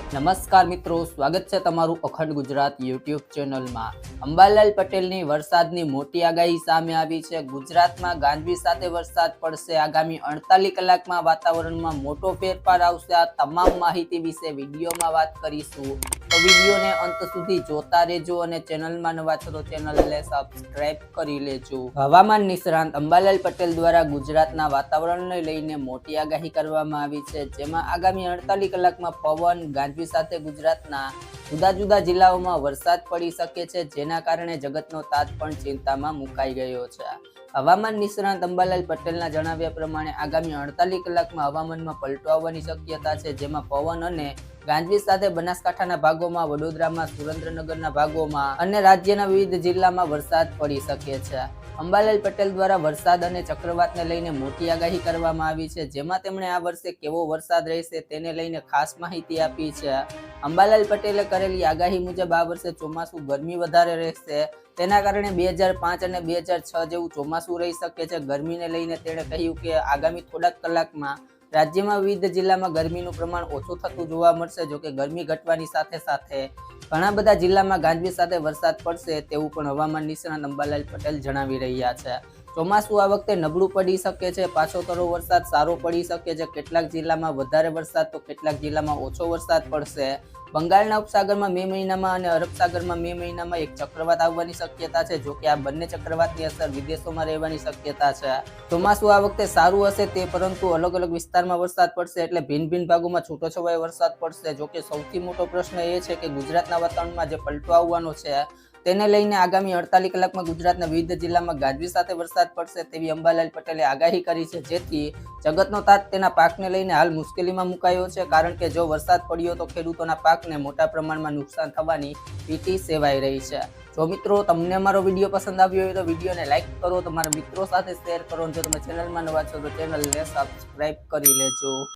નમસ્કાર મિત્રો, સ્વાગત છે તમારું અખંડ ગુજરાત યુટ્યુબ ચેનલમાં। અંબાલાલ પટેલની વરસાદની મોટી આગાહી સામે આવી છે। ગુજરાતમાં ગાજવીજ સાથે વરસાદ પડશે। આગામી 48 કલાકમાં વાતાવરણમાં મોટો ફેરફાર આવશે। આ તમામ માહિતી વિશે વિડીયોમાં વાત કરીશું, તો વિડીયોને અંત સુધી જોતા રહેજો અને ચેનલમાં નવા છો તો ચેનલને સબસ્ક્રાઇબ કરી લેજો। હવામાન નિષ્ણાંત અંબાલાલ પટેલ દ્વારા ગુજરાતના વાતાવરણને લઈને મોટી આગાહી કરવામાં આવી છે, જેમાં આગામી 48 કલાકમાં પવન ગાજવીજ સાથે ગુજરાતના જુદા જુદા જિલ્લાઓમાં વરસાદ પડી શકે છે, જેના કારણે જગતનો તાત પણ ચિંતામાં મુકાઈ ગયો છે। હવામાન નિષ્ણાંત અંબાલાલ પટેલના જણાવ્યા પ્રમાણે આગામી 48 કલાકમાં હવામાનમાં પલટો આવવાની શક્યતા છે, જેમાં પવન અને ગાજવીજ સાથે બનાસકાંઠાના ભાગોમાં, વડોદરામાં, સુરેન્દ્રનગરના ભાગોમાં અને રાજ્યના વિવિધ જિલ્લામાં વરસાદ પડી શકે છે। અંબાલાલ પટેલ દ્વારા વરસાદ અને ચક્રવાતને લઈને મોટી આગાહી કરવામાં આવી છે, જેમાં તેમણે આ વર્ષે કેવો વરસાદ રહેશે તેને લઈને ખાસ માહિતી આપી છે। અંબાલાલ પટેલે કરેલી આગાહી મુજબ આ વર્ષે ચોમાસું ગરમી વધારે રહેશે, તેના કારણે 2005 અને 2006 જેવું ચોમાસું રહી શકે છે। ગરમીને લઈને તેણે કહ્યું કે આગામી થોડાક કલાકમાં રાજ્યમાં વિવિધ જિલ્લામાં ગરમીનું પ્રમાણ ઓછું થતું જોવા મળશે। જો કે ગરમી ઘટવાની સાથે સાથે ઘણા બધા જિલ્લામાં ગાજવીજ સાથે વરસાદ પડશે તેવું પણ હવામાન નિષ્ણાત અંબાલાલ પટેલ જણાવી રહ્યા છે। ચોમાસું આ વખતે નબળું પડી શકે છે, પાછોતરો વરસાદ સારો પડી શકે છે। કેટલાક જિલ્લામાં વધારે વરસાદ તો કેટલાક જિલ્લામાં ઓછો વરસાદ પડશે। બંગાળના ઉપસાગરમાં મે મહિનામાં અને અરબ સાગરમાં મે મહિનામાં એક ચક્રવાત આવવાની શક્યતા છે। જો કે આ બંને ચક્રવાતની અસર વિદેશોમાં રહેવાની શક્યતા છે। ચોમાસું આ વખતે સારું હશે તે, પરંતુ અલગ અલગ વિસ્તારમાં વરસાદ પડશે, એટલે ભિન્ન ભિન્ન ભાગોમાં છૂટોછવાયો વરસાદ પડશે। જો કે સૌથી મોટો પ્રશ્ન એ છે કે ગુજરાતના વાતાવરણમાં જે પલટો આવવાનો છે તેને લઈને આગામી 48 કલાકમાં ગુજરાતના વિવિધ જિલ્લામાં ગાજવીજ સાથે વરસાદ પડશે તેવી અંબાલાલ પટેલે આગાહી કરી છે, જેથી જગતનો તાત તેના પાકને લઈને હાલ મુશ્કેલીમાં મુકાયો છે, કારણ કે જો વરસાદ પડ્યો તો ખેડૂતોના પાકને મોટા પ્રમાણમાં નુકસાન થવાની ભીતિ સેવાઈ રહી છે। જો મિત્રો તમને અમારો વિડીયો પસંદ આવ્યો હોય તો વિડીયોને લાઈક કરો, તમારા મિત્રો સાથે શેર કરો, જો તમે ચેનલમાં નવા છો તો ચેનલને સબસ્ક્રાઇબ કરી લેજો।